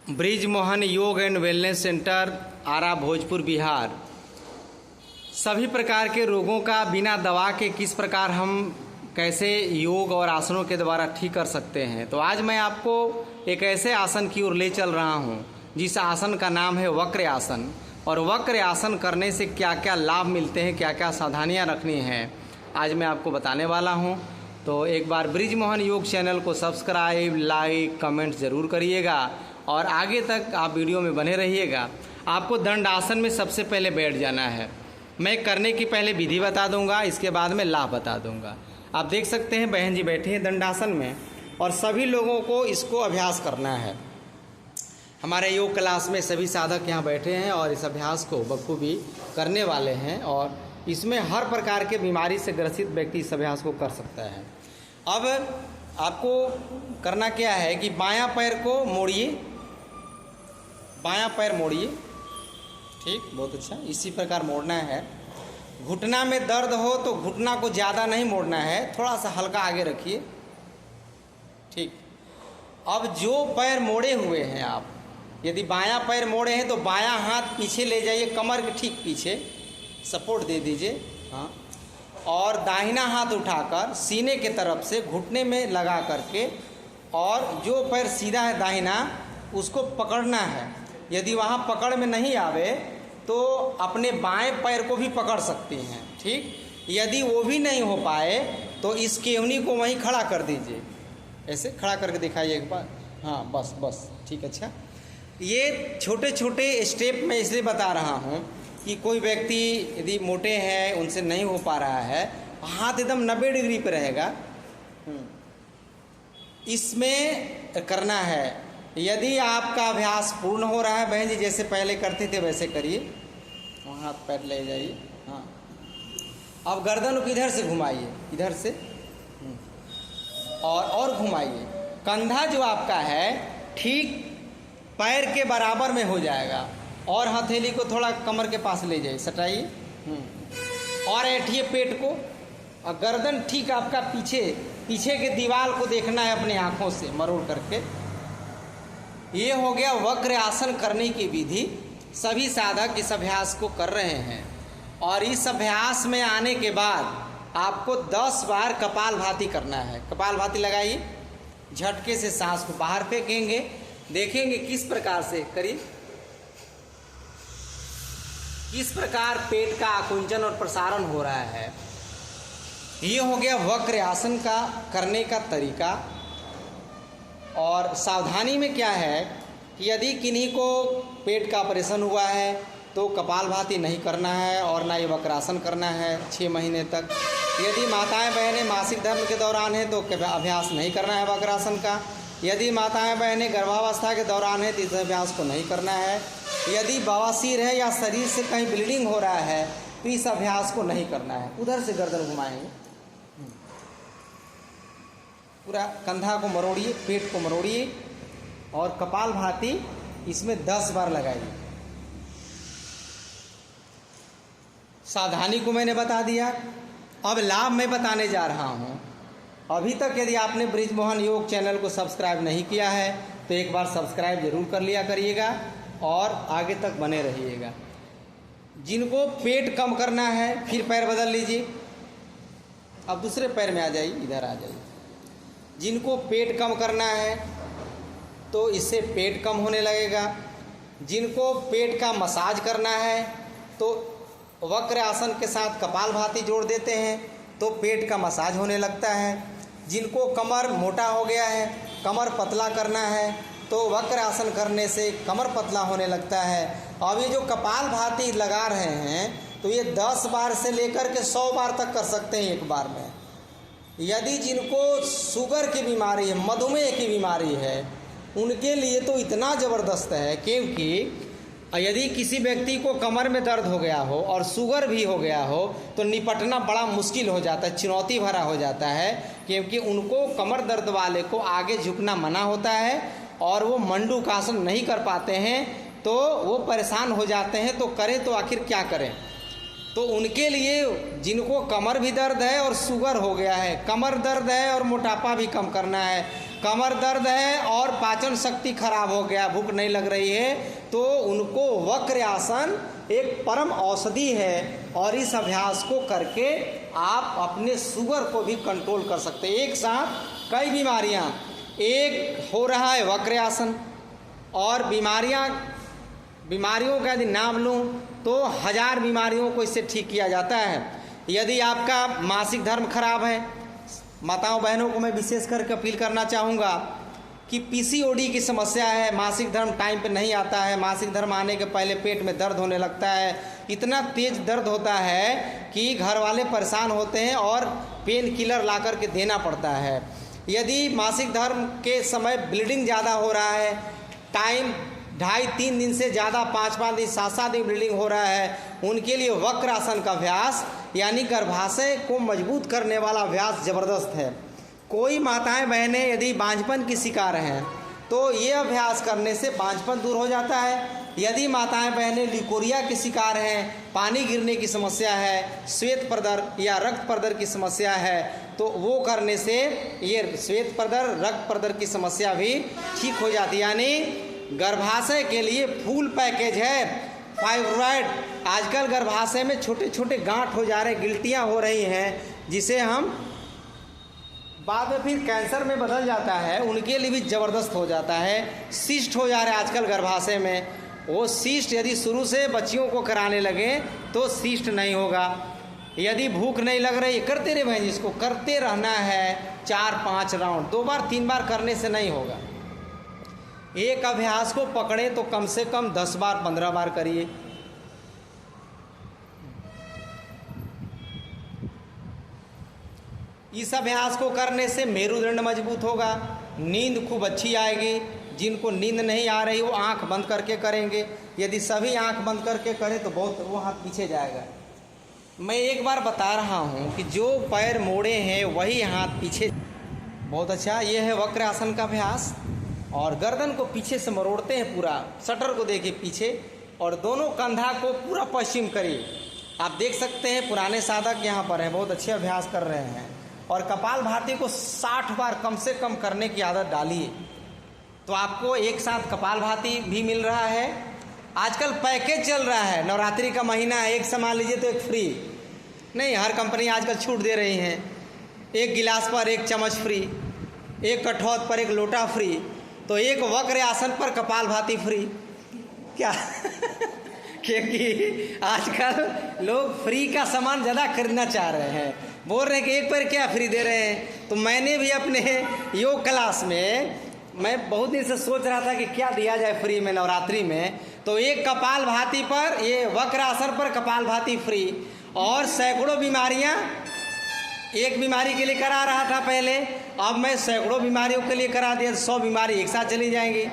Bridge Mohan योग and wellness centre, आरा, भोजपुर, बिहार। सभी प्रकार के रोगों का बिना दवा के किस प्रकार हम कैसे योग और आसनों के द्वारा ठीक कर सकते हैं। तो आज मैं आपको एक ऐसे आसन की ओर ले चल रहा हूं जिस आसन का नाम है वक्र आसन। और वक्र आसन करने से क्या क्या लाभ मिलते हैं, क्या क्या सावधानियां रखनी हैं, आज मैं आपको बताने वाला हूं। तो एक बार ब्रिज मोहन योग चैनल को सब्सक्राइब, लाइक, कमेंट ज़रूर करिएगा और आगे तक आप वीडियो में बने रहिएगा। आपको दंडासन में सबसे पहले बैठ जाना है। मैं करने की पहले विधि बता दूंगा, इसके बाद में लाभ बता दूंगा। आप देख सकते हैं बहन जी बैठे हैं दंडासन में और सभी लोगों को इसको अभ्यास करना है। हमारे योग क्लास में सभी साधक यहाँ बैठे हैं और इस अभ्यास को बखूबी करने वाले हैं और इसमें हर प्रकार के बीमारी से ग्रसित व्यक्ति इस अभ्यास को कर सकता है। अब आपको करना क्या है कि बायां पैर को मोड़िए, बायां पैर मोड़िए। ठीक, बहुत अच्छा, इसी प्रकार मोड़ना है। घुटना में दर्द हो तो घुटना को ज़्यादा नहीं मोड़ना है, थोड़ा सा हल्का आगे रखिए। ठीक, अब जो पैर मोड़े हुए हैं आप, यदि बायां पैर मोड़े हैं तो बायां हाथ पीछे ले जाइए, कमर के ठीक पीछे सपोर्ट दे दीजिए। हाँ, और दाहिना हाथ उठाकर सीने के तरफ से घुटने में लगा करके और जो पैर सीधा है दाहिना उसको पकड़ना है। यदि वहाँ पकड़ में नहीं आवे तो अपने बाएं पैर को भी पकड़ सकती हैं। ठीक, यदि वो भी नहीं हो पाए तो इस केवनी को वहीं खड़ा कर दीजिए, ऐसे खड़ा करके दिखाइए एक बार। हाँ, बस बस, ठीक, अच्छा। ये छोटे छोटे स्टेप मैं इसलिए बता रहा हूँ कि कोई व्यक्ति यदि मोटे हैं, उनसे नहीं हो पा रहा है, हाथ एकदम 90 डिग्री पे रहेगा, इसमें करना है। यदि आपका अभ्यास पूर्ण हो रहा है बहन जी, जैसे पहले करते थे वैसे करिए, हाथ पैर ले जाइए। हाँ, अब गर्दन को इधर से घुमाइए, इधर से और घुमाइए। कंधा जो आपका है ठीक पैर के बराबर में हो जाएगा और हथेली को थोड़ा कमर के पास ले जाइए, सटाइए और ऐठिए पेट को। और गर्दन ठीक आपका पीछे के दीवार को देखना है अपने आँखों से मरोड़ करके। ये हो गया वक्र आसन करने की विधि। सभी साधक इस अभ्यास को कर रहे हैं और इस अभ्यास में आने के बाद आपको 10 बार कपालभाति करना है। कपालभाति लगाइए, झटके से सांस को बाहर फेंकेंगे, देखेंगे किस प्रकार से करिए, किस प्रकार पेट का आकुंचन और प्रसारण हो रहा है। ये हो गया वक्र आसन का करने का तरीका। और सावधानी में क्या है कि यदि किन्हीं को पेट का ऑपरेशन हुआ है तो कपालभाति नहीं करना है और ना ये वक्रासन करना है 6 महीने तक। यदि माताएं बहनें मासिक धर्म के दौरान हैं तो अभ्यास नहीं करना है वक्रासन का। यदि माताएं बहनें गर्भावस्था के दौरान है तो इस अभ्यास को नहीं करना है। यदि बवासीर है या शरीर से कहीं ब्लीडिंग हो रहा है तो इस अभ्यास को नहीं करना है। उधर से गर्दन घुमाएंगे, पूरा कंधा को मरोड़िए, पेट को मरोड़िए और कपालभाति इसमें 10 बार लगाइए। सावधानी को मैंने बता दिया। अब लाभ मैं बताने जा रहा हूँ। अभी तक यदि आपने ब्रिज मोहन योग चैनल को सब्सक्राइब नहीं किया है तो एक बार सब्सक्राइब जरूर कर लिया करिएगा और आगे तक बने रहिएगा। जिनको पेट कम करना है फिर पैर बदल लीजिए, अब दूसरे पैर में आ जाइए, इधर आ जाइए। जिनको पेट कम करना है तो इससे पेट कम होने लगेगा। जिनको पेट का मसाज करना है तो वक्र आसन के साथ कपालभाति जोड़ देते हैं तो पेट का मसाज होने लगता है। जिनको कमर मोटा हो गया है, कमर पतला करना है तो वक्र आसन करने से कमर पतला होने लगता है। अब ये जो कपालभाति लगा रहे हैं तो ये 10 बार से लेकर के 100 बार तक कर सकते हैं एक बार में। यदि जिनको शुगर की बीमारी है, मधुमेह की बीमारी है, उनके लिए तो इतना ज़बरदस्त है, क्योंकि यदि किसी व्यक्ति को कमर में दर्द हो गया हो और शुगर भी हो गया हो तो निपटना बड़ा मुश्किल हो जाता है, चुनौती भरा हो जाता है, क्योंकि उनको कमर दर्द वाले को आगे झुकना मना होता है और वो मंडूकासन नहीं कर पाते हैं तो वो परेशान हो जाते हैं। तो करें तो आखिर क्या करें। तो उनके लिए जिनको कमर भी दर्द है और शुगर हो गया है, कमर दर्द है और मोटापा भी कम करना है, कमर दर्द है और पाचन शक्ति खराब हो गया, भूख नहीं लग रही है, तो उनको वक्र आसन एक परम औषधि है। और इस अभ्यास को करके आप अपने शुगर को भी कंट्रोल कर सकते हैं। एक साथ कई बीमारियां, एक हो रहा है वक्र आसन, और बीमारियों का यदि नाम लूँ तो 1000 बीमारियों को इससे ठीक किया जाता है। यदि आपका मासिक धर्म खराब है, माताओं बहनों को मैं विशेष करके अपील करना चाहूँगा कि पीसीओडी की समस्या है, मासिक धर्म टाइम पे नहीं आता है, मासिक धर्म आने के पहले पेट में दर्द होने लगता है, इतना तेज दर्द होता है कि घर वाले परेशान होते हैं और पेन किलर ला कर के देना पड़ता है। यदि मासिक धर्म के समय ब्लीडिंग ज़्यादा हो रहा है, टाइम 2.5-3 दिन से ज़्यादा 5-5 दिन 7-7 दिन ब्लीडिंग हो रहा है, उनके लिए वक्र आसन का अभ्यास यानी गर्भाशय को मजबूत करने वाला अभ्यास ज़बरदस्त है। कोई माताएं बहनें यदि बांझपन की शिकार हैं तो ये अभ्यास करने से बांझपन दूर हो जाता है। यदि माताएं बहनें लिकोरिया की शिकार हैं, पानी गिरने की समस्या है, श्वेत प्रदर या रक्त प्रदर की समस्या है, तो वो करने से ये श्वेत प्रदर रक्त प्रदर की समस्या भी ठीक हो जाती है। यानी गर्भाशय के लिए फुल पैकेज है। फाइब्रॉइड, आजकल गर्भाशय में छोटे छोटे गांठ हो जा रहे, गिल्टियाँ हो रही हैं, जिसे हम बाद में फिर कैंसर में बदल जाता है, उनके लिए भी ज़बरदस्त हो जाता है। सिस्ट हो जा रहे हैं आजकल गर्भाशय में, वो सिस्ट यदि शुरू से बच्चियों को कराने लगे तो सिस्ट नहीं होगा। यदि भूख नहीं लग रही, करते रहे भाई, जिसको करते रहना है 4-5 राउंड, 2 बार 3 बार करने से नहीं होगा। एक अभ्यास को पकड़े तो कम से कम 10 बार 15 बार करिए। इस अभ्यास को करने से मेरुदंड मजबूत होगा, नींद खूब अच्छी आएगी। जिनको नींद नहीं आ रही वो आंख बंद करके करेंगे। यदि सभी आंख बंद करके करें तो बहुत वो हाथ पीछे जाएगा। मैं एक बार बता रहा हूँ कि जो पैर मोड़े हैं वही हाथ पीछे। बहुत अच्छा, ये है वक्र आसन का अभ्यास। और गर्दन को पीछे से मरोड़ते हैं, पूरा शटर को देखिए पीछे, और दोनों कंधा को पूरा पश्चिम करिए। आप देख सकते हैं पुराने साधक यहाँ पर हैं, बहुत अच्छे अभ्यास कर रहे हैं। और कपाल भाती को 60 बार कम से कम करने की आदत डालिए, तो आपको एक साथ कपाल भाती भी मिल रहा है। आजकल पैकेज चल रहा है, नवरात्रि का महीना है, एक सामान लीजिए तो एक फ्री। नहीं, हर कंपनी आजकल छूट दे रही हैं, एक गिलास पर एक चम्मच फ्री, एक कठौत पर एक लोटा फ्री, तो एक वक्र आसन पर कपाल भाती फ्री। क्या क्योंकि आजकल लोग फ्री का सामान ज़्यादा खरीदना चाह रहे हैं, बोल रहे हैं कि एक पर क्या फ्री दे रहे हैं। तो मैंने भी अपने योग क्लास में, मैं बहुत दिन से सोच रहा था कि क्या दिया जाए फ्री में नवरात्रि में, तो एक कपाल भाती पर, ये वक्र आसन पर कपाल भाती फ्री। और सैकड़ों बीमारियां, एक बीमारी के लिए करा रहा था पहले, अब मैं सैकड़ों बीमारियों के लिए करा दिया, 100 बीमारी एक साथ चली जाएंगी।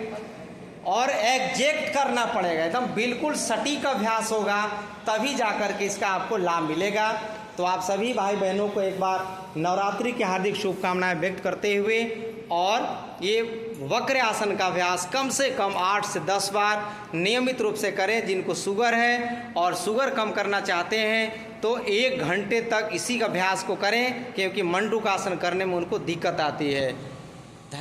और एग्जैक्ट करना पड़ेगा, एकदम बिल्कुल सटीक अभ्यास होगा, तभी जाकर के इसका आपको लाभ मिलेगा। तो आप सभी भाई बहनों को एक बार नवरात्रि की हार्दिक शुभकामनाएं व्यक्त करते हुए, और ये वक्र आसन का अभ्यास कम से कम 8 से 10 बार नियमित रूप से करें। जिनको शुगर है और शुगर कम करना चाहते हैं तो 1 घंटे तक इसी का अभ्यास को करें, क्योंकि मंडूक आसन करने में उनको दिक्कत आती है।